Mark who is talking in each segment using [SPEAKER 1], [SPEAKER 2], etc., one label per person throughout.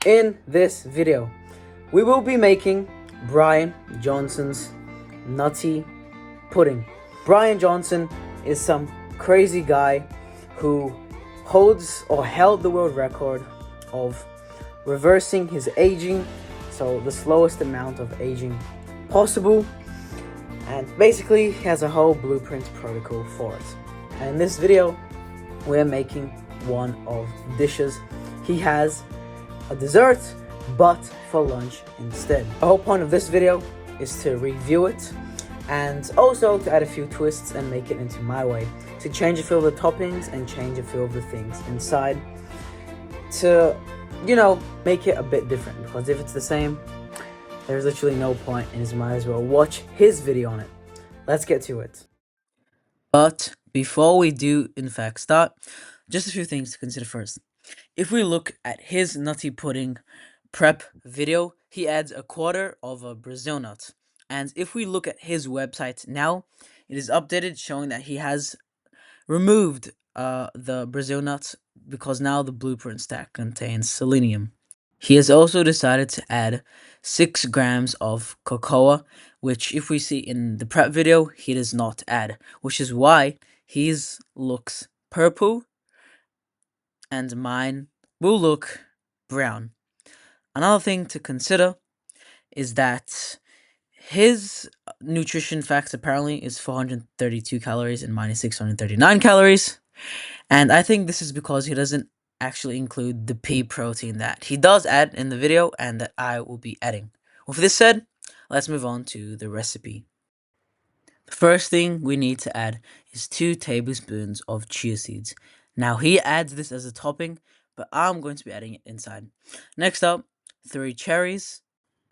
[SPEAKER 1] In this video, we will be making Bryan Johnson's nutty pudding. Bryan Johnson is some crazy guy who holds or held the world record of reversing his aging, so the slowest amount of aging possible, and basically he has a whole blueprint protocol for it. And in this video, we're making one of the dishes he has a dessert, but for lunch instead. The whole point of this video is to review it and also to add a few twists and make it into my way, to change a few of the toppings and change a few of the things inside, to, make it a bit different, because if it's the same, there's literally no point, and you might as well watch his video on it. Let's get to it. But before we do in fact start, just a few things to consider first. If we look at his nutty pudding prep video, he adds a quarter of a Brazil nut. And if we look at his website now, it is updated showing that he has removed the Brazil nuts because now the blueprint stack contains selenium. He has also decided to add 6 grams of cocoa, which if we see in the prep video, he does not add, which is why his looks purple and mine will look brown. Another thing to consider is that his nutrition facts apparently is 432 calories and mine is 639 calories. And I think this is because he doesn't actually include the pea protein that he does add in the video and that I will be adding. With this said, let's move on to the recipe. The first thing we need to add is 2 tablespoons of chia seeds. Now he adds this as a topping, but I'm going to be adding it inside. Next up, 3 cherries,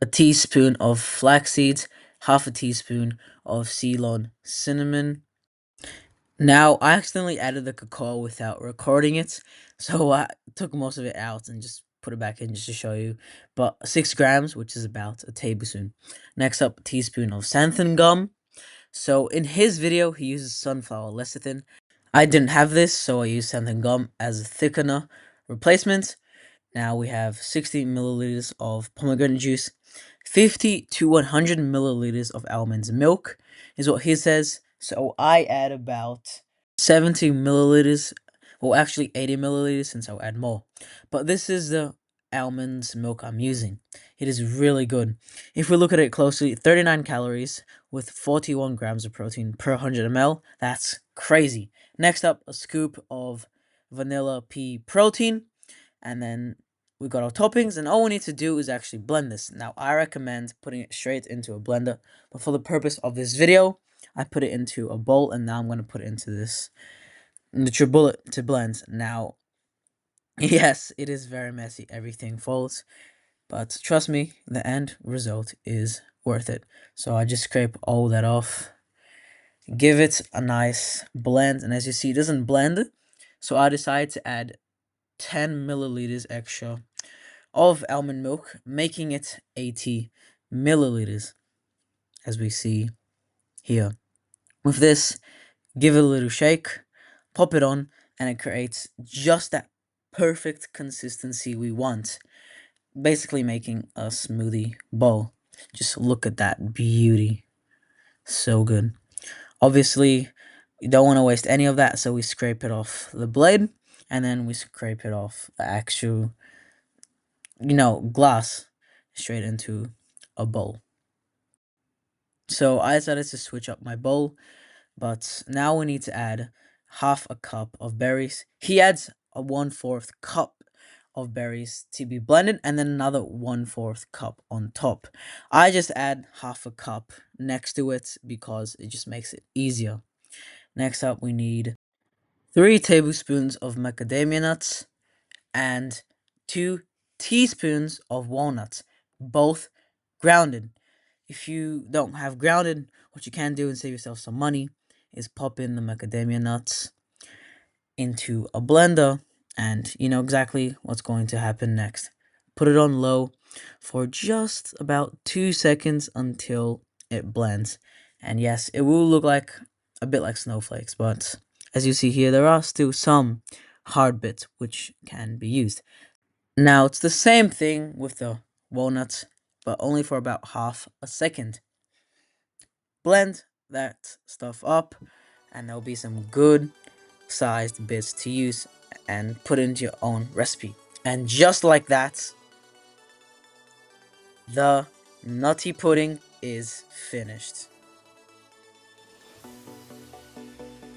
[SPEAKER 1] a teaspoon of flax seeds, half a teaspoon of Ceylon cinnamon. Now, I accidentally added the cocoa without recording it, so I took most of it out and just put it back in just to show you. But 6 grams, which is about a tablespoon. Next up, a teaspoon of xanthan gum. So in his video, he uses sunflower lecithin. I didn't have this, so I used xanthan gum as a thickener replacement. Now we have 60 milliliters of pomegranate juice, 50 to 100 milliliters of almond milk is what he says. So I add about 70 milliliters, or actually 80 milliliters since I'll add more. But this is the almond milk I'm using. It is really good. If we look at it closely, 39 calories with 41 grams of protein per 100 ml. That's crazy. Next up, a scoop of vanilla pea protein. And then we got our toppings, and all we need to do is actually blend this. Now, I recommend putting it straight into a blender, but for the purpose of this video, I put it into a bowl, and now I'm going to put it into this NutriBullet to blend. Now, yes, it is very messy. Everything falls, but trust me, the end result is worth it. So I just scrape all that off, give it a nice blend, and as you see, it doesn't blend, so I decided to add 10 milliliters extra of almond milk, making it 80 milliliters, as we see here. With this, give it a little shake, pop it on, and it creates just that perfect consistency we want, basically making a smoothie bowl. Just look at that beauty. So good. Obviously, you don't want to waste any of that, so we scrape it off the blade, and then we scrape it off the actual glass straight into a bowl. So I decided to switch up my bowl, but now we need to add half a cup of berries. He adds a 1/4 cup of berries to be blended, and then another 1/4 cup on top. I just add half a cup next to it because it just makes it easier. Next up, we need 3 tablespoons of macadamia nuts and 2 teaspoons of walnuts, both grounded. If you don't have grounded, what you can do and save yourself some money is pop in the macadamia nuts into a blender, and you know exactly what's going to happen next. Put it on low for just about 2 seconds until it blends. And yes, it will look like a bit like snowflakes, but as you see here, there are still some hard bits which can be used. Now it's the same thing with the walnuts, but only for about half a second. Blend that stuff up, and there'll be some good sized bits to use and put into your own recipe. And just like that, the nutty pudding is finished.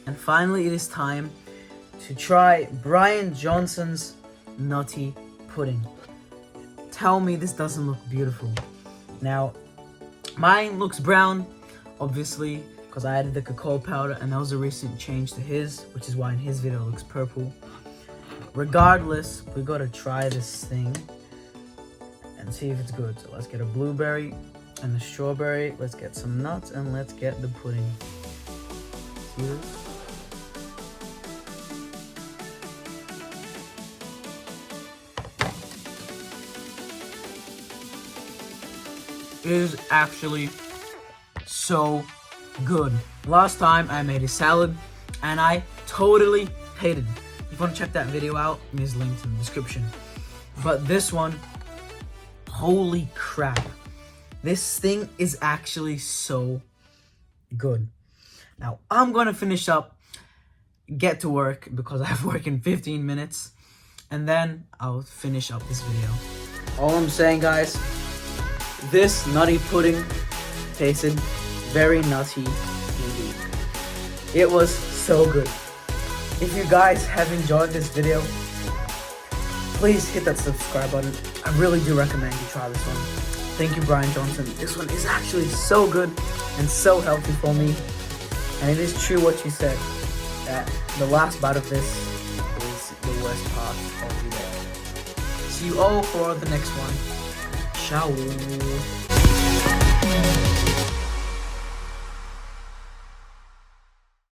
[SPEAKER 1] And finally, it is time to try Bryan Johnson's nutty pudding. Tell me this doesn't look beautiful. Now, mine looks brown, obviously, because I added the cacao powder, and that was a recent change to his, which is why in his video it looks purple. Regardless, we gotta try this thing and see if it's good. So let's get a blueberry and a strawberry. Let's get some nuts and let's get the pudding. See this? It is actually so good. Last time I made a salad and I totally hated it. If you want to check that video out, it is linked in the description. But this one, holy crap. This thing is actually so good. Now, I'm going to finish up, get to work, because I have work in 15 minutes. And then I'll finish up this video. All I'm saying, guys, this nutty pudding tasted very nutty indeed. It was so good. If you guys have enjoyed this video, please hit that subscribe button. I really do recommend you try this one. Thank you, Bryan Johnson. This one is actually so good and so healthy for me. And it is true what you said, that the last bite of this is the worst part of the day. See you all for the next one. Ciao.